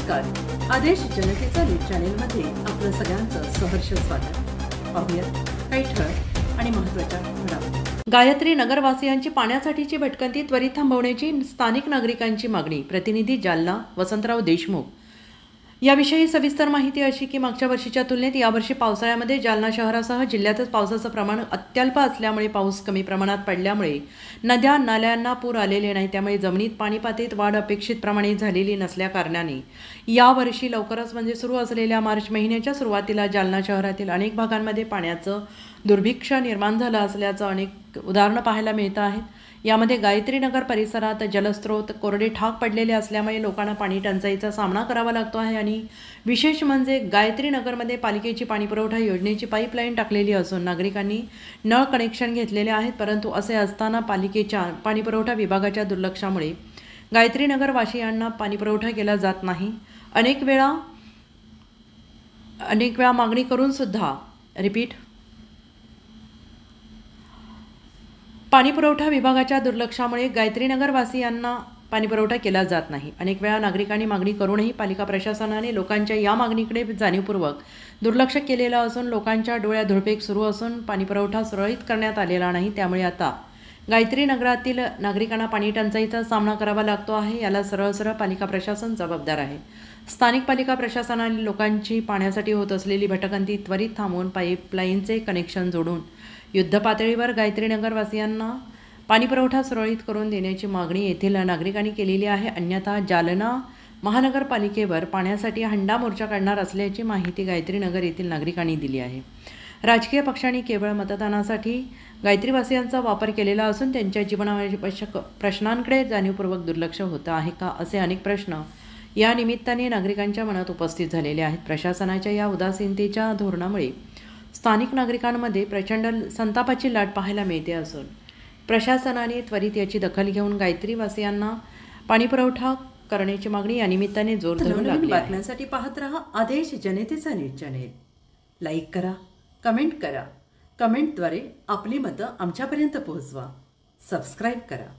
नमस्कार. आदेश जनतेचा न्यूज चॅनेलमध्ये आपलं सगळ्यांचं सहर्ष स्वागत. पाहूयात काही ठळक आणि महत्त्वाच्या घडामोडी. गायत्री नगरवासियांची पाण्यासाठीची भटकंती त्वरित थांबवण्याची स्थानिक नागरिकांची मागणी. प्रतिनिधी जालना वसंतराव देशमुख. याविषयी सविस्तर माहिती अशी की मागच्या वर्षीच्या तुलनेत यावर्षी पावसाळ्यामध्ये जालना शहरासह जिल्ह्यातच पावसाचं प्रमाण अत्यल्प असल्यामुळे पाऊस कमी प्रमाणात पडल्यामुळे नद्या नाल्यांना पूर आलेले नाही. त्यामुळे जमिनीत पाणी पातळीत वाढ अपेक्षित प्रमाणे झालेली नसल्याकारणाने यावर्षी लवकरच म्हणजे सुरू असलेल्या मार्च महिन्याच्या सुरुवातीला जालना शहरातील अनेक भागांमध्ये पाण्याचं दुर्भिक्ष्य निर्माण झालं असल्याचं अनेक उदाहरणं पाहायला मिळत आहेत. यामध्ये गायत्री नगर परिसरात जलस्रोत कोरडे ठाक पडलेले असल्यामुळे लोकांना पाणी टंचाईचा सामना करावा लागतो आहे. आणि विशेष म्हणजे गायत्री नगरमध्ये पालिकेची पाणीपुरवठा योजनेची पाईपलाईन टाकलेली असून नागरिकांनी नळ कनेक्शन घेतलेले आहेत. परंतु असे असताना पालिकेच्या पाणीपुरवठा विभागाच्या दुर्लक्षामुळे गायत्री नगरवासियांना पाणीपुरवठा केला जात नाही. अनेक वेळा मागणी करून सुद्धा पाणीपुरवठा विभागाच्या दुर्लक्षामुळे गायत्री नगरवासियांना पाणीपुरवठा केला जात नाही. अनेक वेळा नागरिकांनी मागणी करूनही पालिका प्रशासनाने लोकांच्या या मागणीकडे जाणीवपूर्वक दुर्लक्ष केलेलं असून लोकांच्या डोळ्यात धुळपेक सुरू असून पाणीपुरवठा सुरळीत करण्यात आलेला नाही. त्यामुळे आता गायत्री नगरातील नागरिकांना पाणी टंचाईचा सामना करावा लागतो आहे. याला सरळ पालिका प्रशासन जबाबदार आहे. स्थानिक पालिका प्रशासनाने लोकांची पाण्यासाठी होत असलेली भटकंती त्वरित थांबवून पाईपलाईनचे कनेक्शन जोडून युद्धपातळीवर गायत्री नगरवासियांना पाणीपुरवठा सुरळीत करून देण्याची मागणी येथील नागरिकांनी केलेली आहे. अन्यथा जालना महानगरपालिकेवर पाण्यासाठी हंडा मोर्चा काढणार असल्याची माहिती गायत्री नगर येथील नागरिकांनी दिली आहे. राजकीय पक्षांनी केवळ मतदानासाठी गायत्रीवासियांचा वापर केलेला असून त्यांच्या जीवनावश्यक प्रश्नांकडे जाणीवपूर्वक दुर्लक्ष होतं आहे का, असे अनेक प्रश्न या निमित्ताने नागरिकांच्या मनात उपस्थित झालेले आहेत. प्रशासनाच्या या उदासीनतेच्या धोरणामुळे स्थानिक नागरिकांमध्ये प्रचंड संतापाची लाट पाहायला मिळते असून प्रशासनाने त्वरित याची दखल घेऊन गायत्रीवासियांना पाणीपुरवठा करण्याची मागणी या निमित्ताने जोर धरून लागली. बातम्यांसाठी पाहत रहा आदेश जनतेचा न्यूज चॅनेल. लाईक करा, कमेंट करा. कमेंटद्वारे आपली मतं आमच्यापर्यंत पोहोचवा. सबस्क्राईब करा.